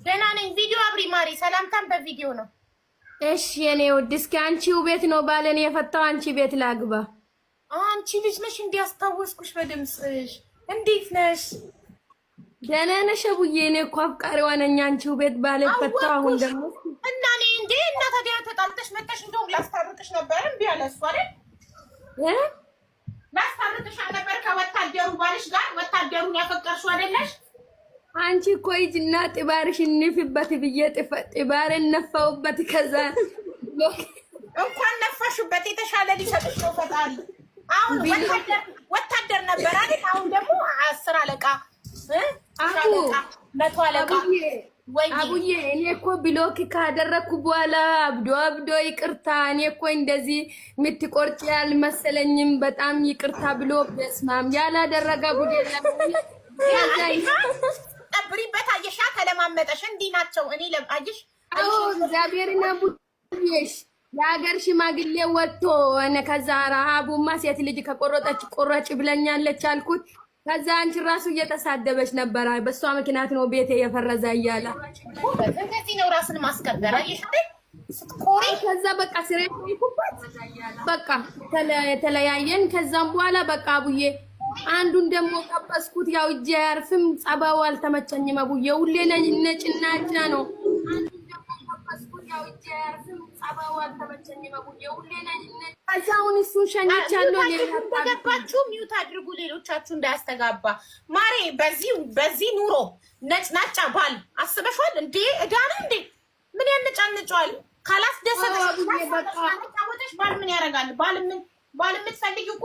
ደህና ነኝ። ቪዲዮ አብሪ ማሪ። ሰላምታም በቪዲዮ ነው። እሺ የኔ ውድ እስኪ አንቺው ቤት ነው ባለን የፈታው አንቺ ቤት ላግባ። አንቺ ልጅ ነሽ እንዲያስታወስኩሽ በድምጽሽ። እንዴት ነሽ? ደህና ነሽ አቡዬ? እኔ እኮ አፍቃሪዋ ነኝ። አንቺው ቤት ባለ ፈታው። አሁን ደግሞ እና እኔ እንዴ እና ታዲያ ተጣልተሽ መጣሽ እንደው ላስታርቅሽ ነበር እምቢ አለ እሱ አይደል? ላስታርቅሽ ነበር ከወታደሩ ባልሽ ጋር። ወታደሩን ያፈቀርሽው አይደለሽ? አንቺ እኮ ሂጂና ጥባርሽ እንፍበት ብዬ ጥባሬን ነፋውበት። ከዛ እንኳን ነፋሽበት የተሻለ ሊሰጥሽ ነው ፈጣሪ። አሁን ወታደር ነበር አይደል? አሁን ደግሞ 10 አለቃ መቶ አለቃ። አቡዬ እኔ እኮ ብሎክ ካደረኩ በኋላ አብዶ ይቅርታ። እኔ እኮ እንደዚህ የምትቆርጪ ያልመሰለኝም በጣም ይቅርታ ብሎ በስማም ያላደረገ ቡዴ ጠብሪበት። አየሻ ተለማመጠሽ። እንዲህ ናቸው። እኔ ለማጅሽ እግዚአብሔርና ቡዬሽ የሀገር ሽማግሌ ወጥቶ ከዛ ረሃቡማ ሴት ልጅ ከቆረጠች ቆረጭ ብለኛለች አልኩት። ከዛ አንቺ ራሱ እየተሳደበች ነበር። በሷ ምክንያት ነው ቤቴ የፈረዘ እያለ እንደዚህ ነው ራስን ማስከበር። አየሽ ስትቆሪ ከዛ በቃ ሲሬኩበት በቃ ተለያየን። ከዛም በኋላ በቃ አቡዬ አንዱን ደግሞ ቀበስኩት። ያው እጄ አያርፍም፣ ጸባው አልተመቸኝም። አቡዬ ሁሌ ነጭናጫ ነው። አንዱን ደግሞ ቀበስኩት። ያው እጄ አያርፍም፣ ጸባው አልተመቸኝም። አቡዬ ሁሌ አሁን እሱን ሸኝቻለሁ። ተገባችሁ ሚውት አድርጉ፣ ሌሎቻችሁ እንዳያስተጋባ። ማሬ በዚህ ኑሮ ነጭናጫ ባል አስበሽዋል እንዴ? እዳነ እንዴ? ምን ያነጫንጫዋል? ካላስደሰተሽ ባል ምን ያደርጋል? ባል የምትፈልጊው እኮ